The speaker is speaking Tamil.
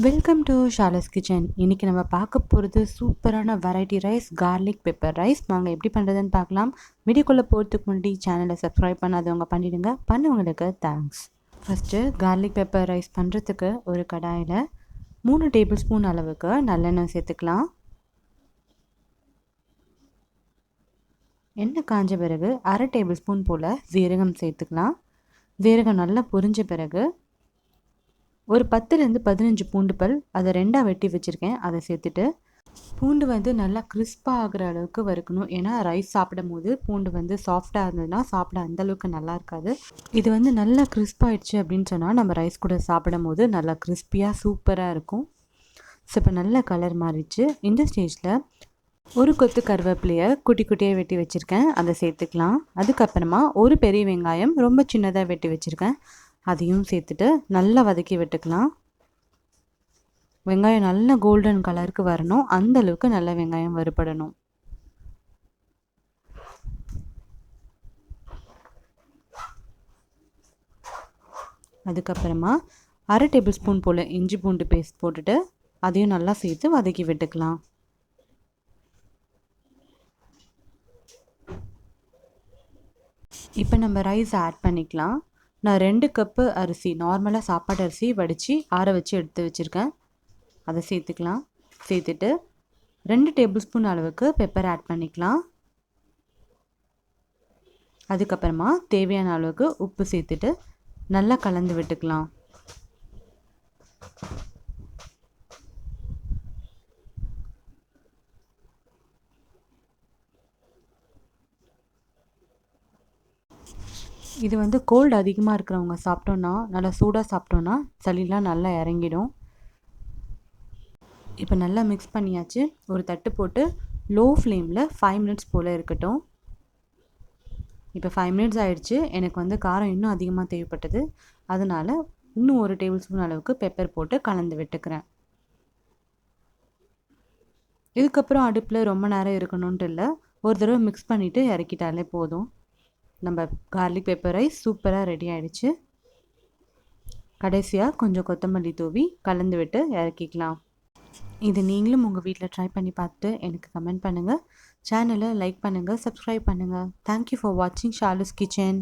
Welcome to ஷாலஸ் kitchen. இன்றைக்கி நம்ம பார்க்க போகிறது சூப்பரான variety rice, garlic pepper rice. நாங்கள் எப்படி பண்ணுறதுன்னு பார்க்கலாம். வீடியோக்குள்ளே போகிறதுக்கு முன்னாடி சேனலை சப்ஸ்கிரைப் பண்ணாதவங்க பண்ணிவிடுங்க. பண்ணவங்களுக்கு thanks. First garlic pepper rice பண்ணுறதுக்கு ஒரு கடாயில் 3 டேபிள் ஸ்பூன் அளவுக்கு நல்லெண்ணெய் சேர்த்துக்கலாம். எண்ணெய் காஞ்ச பிறகு 1/2 டேபிள் ஸ்பூன் போல் ஜீரகம் சேர்த்துக்கலாம். ஜீரகம் நல்லா பொரிஞ்ச பிறகு ஒரு 10லேருந்து 15 பூண்டு பல் அதை 2ஆக வெட்டி வச்சுருக்கேன், அதை சேர்த்துட்டு பூண்டு நல்லா கிறிஸ்பாக ஆகிற அளவுக்கு வறுக்கணும். ஏன்னா ரைஸ் சாப்பிடும் போது பூண்டு சாஃப்டாக இருந்ததுன்னா சாப்பிட அந்தளவுக்கு நல்லா இருக்காது. இது நல்லா கிறிஸ்பாகிடுச்சு அப்படின்னு சொன்னால் நம்ம ரைஸ் கூட சாப்பிடும் போது நல்லா கிறிஸ்பியாக சூப்பராக இருக்கும். ஸோ இப்போ நல்ல கலர் மாறிடுச்சு. இந்த ஸ்டேஜில் ஒரு கொத்து கருவேப்பிலையை குட்டி குட்டியாக வெட்டி வச்சுருக்கேன், அதை சேர்த்துக்கலாம். அதுக்கப்புறமா ஒரு பெரிய வெங்காயம் ரொம்ப சின்னதாக வெட்டி வச்சுருக்கேன், அதையும் சேர்த்துட்டு நல்லா வதக்கி விட்டுக்கலாம். வெங்காயம் நல்லா கோல்டன் கலருக்கு வரணும், அந்த அளவுக்கு நல்ல வெங்காயம் வறுபடணும். அதுக்கப்புறமா 1/2 டேபிள் ஸ்பூன் போல் இஞ்சி பூண்டு பேஸ்ட் போட்டுட்டு அதையும் நல்லா சேர்த்து வதக்கி விட்டுக்கலாம். இப்போ நம்ம ரைஸ் ஆட் பண்ணிக்கலாம். நான் 2 கப்பு அரிசி, நார்மலாக சாப்பாடு அரிசி வடித்து ஆற வச்சு எடுத்து வச்சுருக்கேன், அதை சேர்த்துக்கலாம். சேர்த்துட்டு 2 டேபிள் ஸ்பூன் அளவுக்கு பெப்பர் ஆட் பண்ணிக்கலாம். அதுக்கப்புறமா தேவையான அளவுக்கு உப்பு சேர்த்துட்டு நல்லா கலந்து விட்டுக்கலாம். இது கோல்டு அதிகமாக இருக்கிறவங்க சாப்பிட்டோன்னா, நல்லா சூடாக சாப்பிட்டோன்னா சளிலாம் நல்லா இறங்கிடும். இப்போ நல்லா மிக்ஸ் பண்ணியாச்சு. ஒரு தட்டு போட்டு லோ ஃப்ளேமில் 5 மினிட்ஸ் போல் இருக்கட்டும். இப்போ 5 மினிட்ஸ் ஆகிடுச்சு. எனக்கு காரம் இன்னும் அதிகமாக தேவைப்பட்டது, அதனால் இன்னும் 1 டேபிள் ஸ்பூன் அளவுக்கு பெப்பர் போட்டு கலந்து விட்டுக்கிறேன். இதுக்கப்புறம் அடுப்பில் ரொம்ப நேரம் இருக்கணுன்ட்டு இல்லை, ஒரு தடவை மிக்ஸ் பண்ணிவிட்டு இறக்கிட்டாலே போதும். நம்ம கார்லிக் பெப்பர் ரைஸ் சூப்பராக ரெடி ஆகிடுச்சு. கடைசியாக கொஞ்சம் கொத்தமல்லி தூவி கலந்து விட்டு இறக்கிக்கலாம். இது நீங்களும் உங்கள் வீட்டில் ட்ரை பண்ணி பார்த்துட்டு எனக்கு கமெண்ட் பண்ணுங்கள். சேனலை லைக் பண்ணுங்கள், சப்ஸ்கிரைப் பண்ணுங்கள். தேங்க்யூ ஃபார் வாட்சிங் ஷாலஸ் கிச்சன்.